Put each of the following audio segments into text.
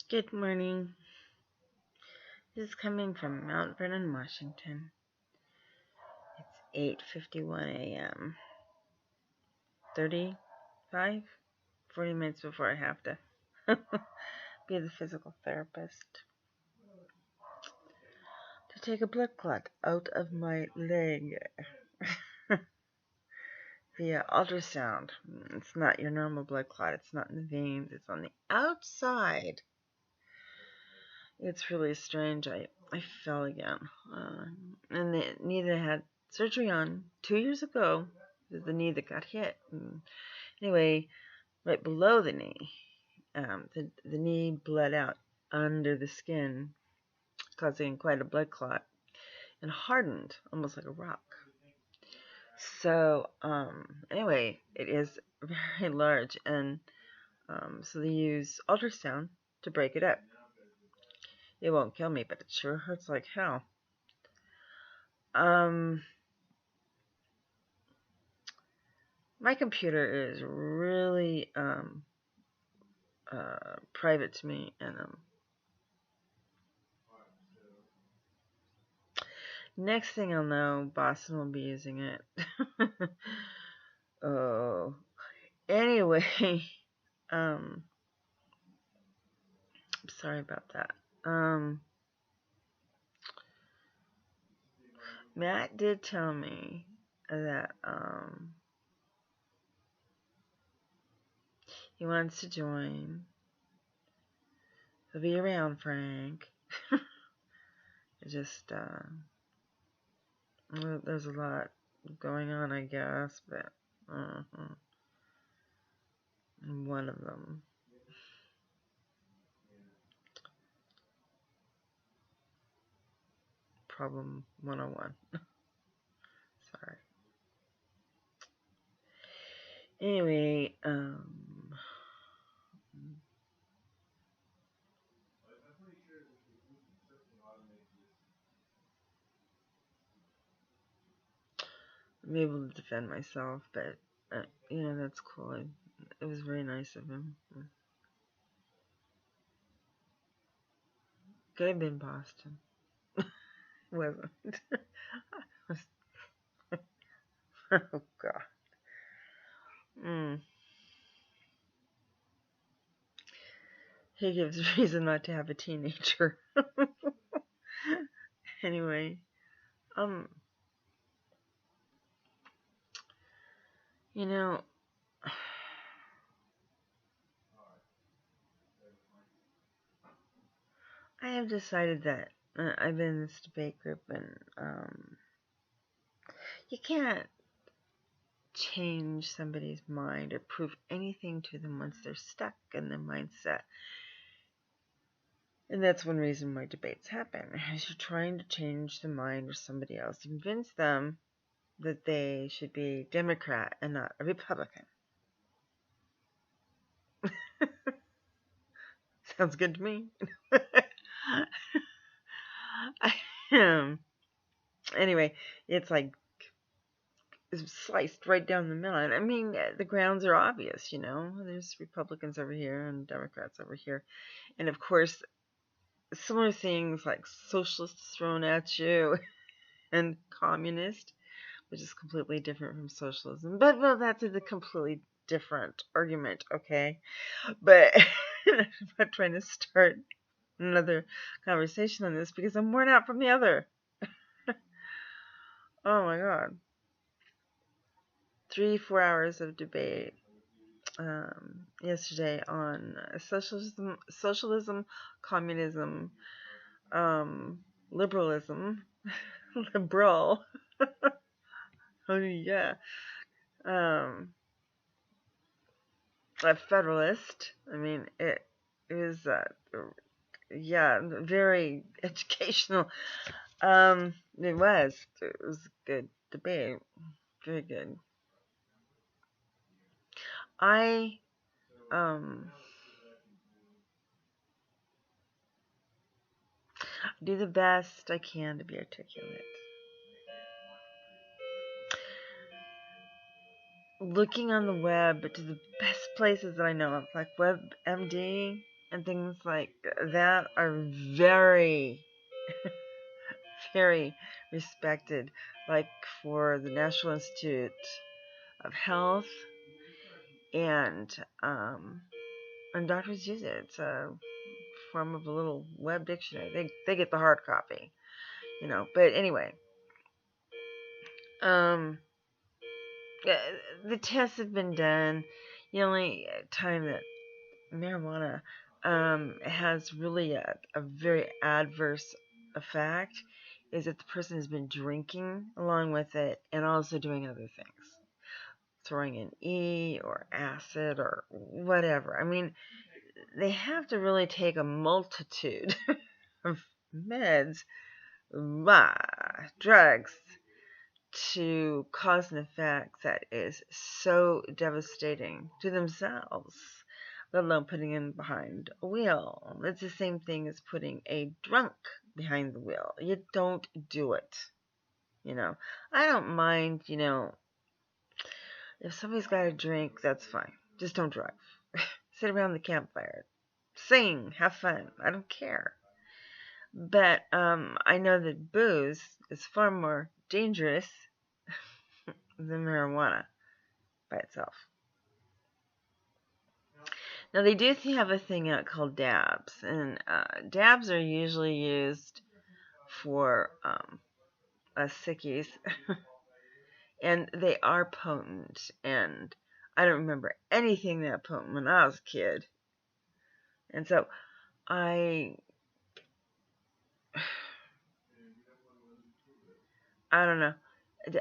Good morning. This is coming from Mount Vernon, Washington. It's 8:51 a.m. 40 minutes before I have to be the physical therapist to take a blood clot out of my leg via ultrasound. It's not your normal blood clot. It's not in the veins. It's on the outside. It's really strange. I fell again. And the knee that I had surgery on 2 years ago is the knee that got hit. And anyway, right below the knee, the knee bled out under the skin, causing quite a blood clot, and hardened almost like a rock. So, anyway, it is very large, and so they use ultrasound to break it up. It won't kill me, but it sure hurts like hell. My computer is really private to me, and next thing I'll know, Boston will be using it. Oh, anyway, I'm sorry about that. Matt did tell me that he wants to join. He'll be around, Frank. Just there's a lot going on, I guess, but one of them. Problem 101. Sorry. Anyway, I'm able to defend myself, but that's cool. It was very nice of him. Could have been Boston. Wasn't. Oh God. He gives reason not to have a teenager. Anyway, I have decided that I've been in this debate group, and you can't change somebody's mind or prove anything to them once they're stuck in their mindset. And that's one reason why debates happen, is you're trying to change the mind of somebody else, convince them that they should be Democrat and not a Republican. Sounds good to me. Anyway, it's like sliced right down the middle. I mean, the grounds are obvious, There's Republicans over here and Democrats over here. And of course, similar things like socialists thrown at you and communist, which is completely different from socialism. But, well, that's a completely different argument, okay? But I'm not trying to start another conversation on this because I'm worn out from the other. Oh my God. 3-4 hours of debate yesterday on socialism, communism, liberalism, liberal. Oh yeah. A federalist. I mean, it was very educational. It was a good debate, very good. I do the best I can to be articulate. Looking on the web to the best places that I know of, like WebMD and things like that are very, very respected. Like for the National Institute of Health, and doctors use it. It's a form of a little web dictionary. They get the hard copy, But anyway, the tests have been done. The only time that marijuana has really a very adverse effect is if the person has been drinking along with it and also doing other things, throwing in E or acid or whatever. I mean, they have to really take a multitude of meds, drugs, to cause an effect that is so devastating to themselves, let alone putting him behind a wheel. It's the same thing as putting a drunk behind the wheel. You don't do it. I don't mind, if somebody's got a drink, that's fine. Just don't drive. Sit around the campfire. Sing. Have fun. I don't care. But I know that booze is far more dangerous than marijuana by itself. Now, they do have a thing out called dabs, and dabs are usually used for us sickies, and they are potent, and I don't remember anything that potent when I was a kid, and so I don't know,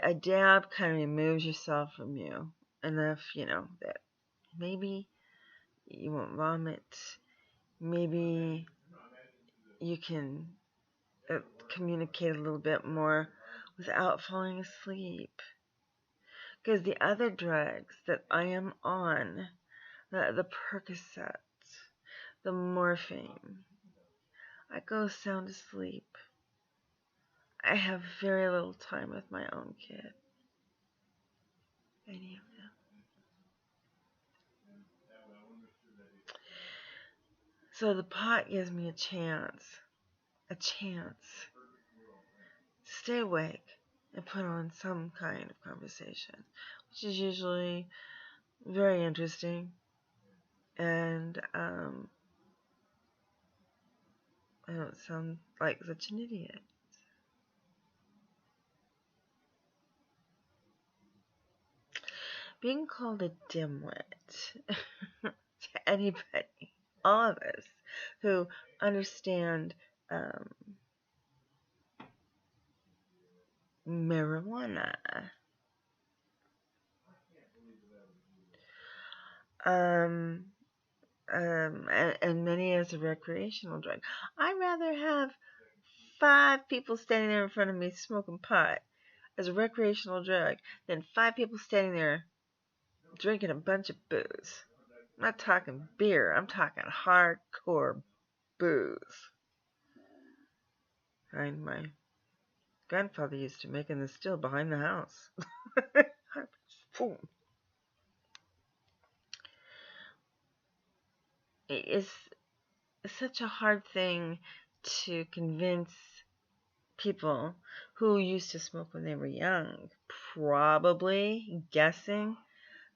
a dab kind of removes yourself from you enough, that maybe you won't vomit, maybe you can communicate a little bit more without falling asleep. Because the other drugs that I am on, the Percocet, the morphine, I go sound asleep. I have very little time with my own kid. Any of them. So the pot gives me a chance to stay awake and put on some kind of conversation, which is usually very interesting, and I don't sound like such an idiot. Being called a dimwit to anybody, all of us who understand marijuana, and many as a recreational drug. I'd rather have 5 people standing there in front of me smoking pot as a recreational drug than 5 people standing there drinking a bunch of booze. I'm not talking beer. I'm talking hardcore booze. And my grandfather used to make in the still behind the house. It's such a hard thing to convince people who used to smoke when they were young, probably guessing,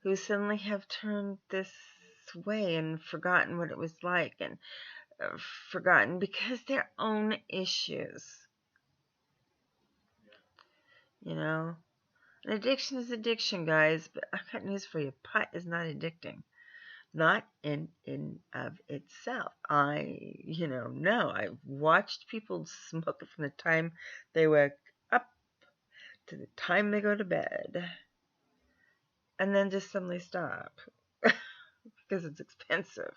who suddenly have turned this way and forgotten what it was like, and forgotten because their own issues. An addiction is addiction, guys, but I've got news for you. Pot is not addicting. Not in of itself. No, I've watched people smoke from the time they wake up to the time they go to bed, and then just suddenly stop because it's expensive.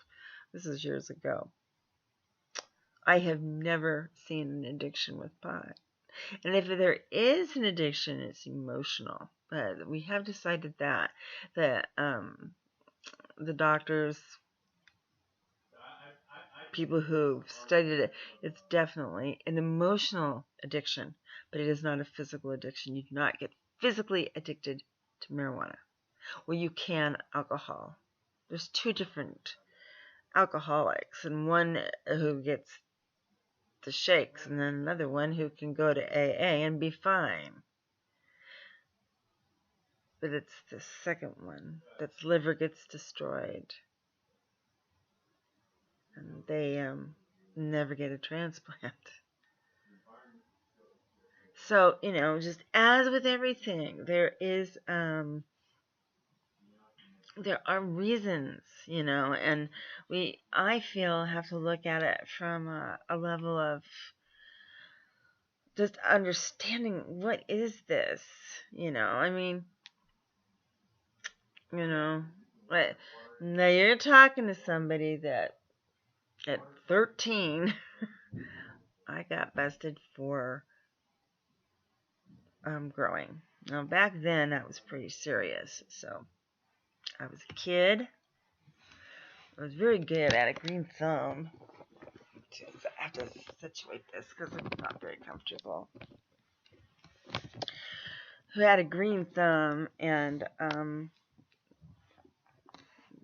This is years ago. I have never seen an addiction with pot. And if there is an addiction, it's emotional. We have decided that the doctors, people who've studied it, it's definitely an emotional addiction, but it is not a physical addiction. You do not get physically addicted to marijuana. Well, you can alcohol. There's 2 different alcoholics, and one who gets the shakes, and then another one who can go to AA and be fine. But it's the second one that's liver gets destroyed, and they never get a transplant. So, just as with everything, there are reasons, and I feel, have to look at it from a level of just understanding what is this, I mean, but now you're talking to somebody that at 13, I got busted for growing. Now, back then, that was pretty serious. So, I was a kid. I was very good at a green thumb. I have to situate this because it's not very comfortable. Who had a green thumb, and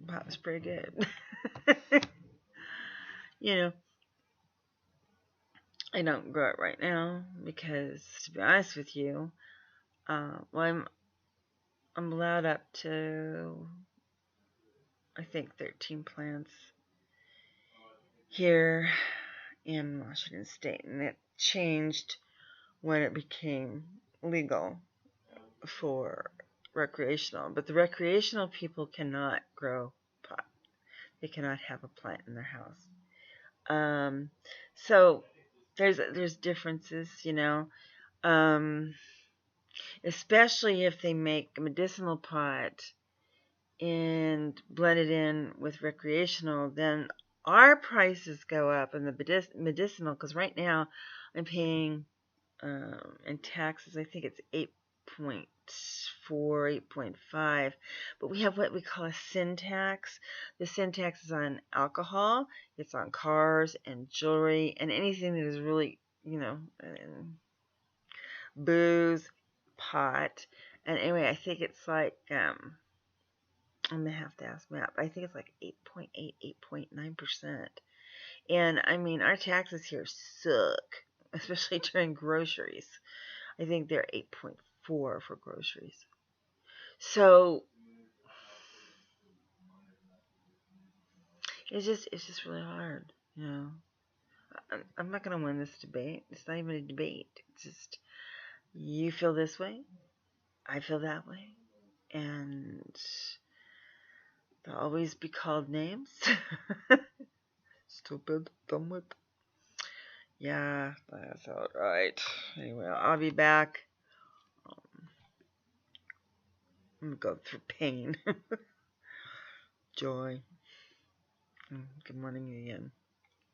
that was pretty good. I don't grow it right now because, to be honest with you, well, I'm allowed up to, I think, 13 plants here in Washington State, and it changed when it became legal for recreational. But the recreational people cannot grow pot. They cannot have a plant in their house. So there's differences, especially if they make medicinal pot and blend it in with recreational, then our prices go up in the medicinal, because right now I'm paying in taxes, I think it's 8.4, 8.5, but we have what we call a sin tax. The sin tax is on alcohol, it's on cars and jewelry and anything that is really, booze, pot, and anyway, I think it's like I'm gonna have to ask Matt, but I think it's like 8.8, 8.9%. And I mean, our taxes here suck, especially during groceries. I think they're 8.4 for groceries. So it's just really hard, I'm not gonna win this debate. It's not even a debate. It's just, you feel this way, I feel that way, and there'll always be called names. Stupid, dumbwit. Yeah, that's alright. Anyway, I'll be back. I'm gonna go through pain. Joy. Good morning again.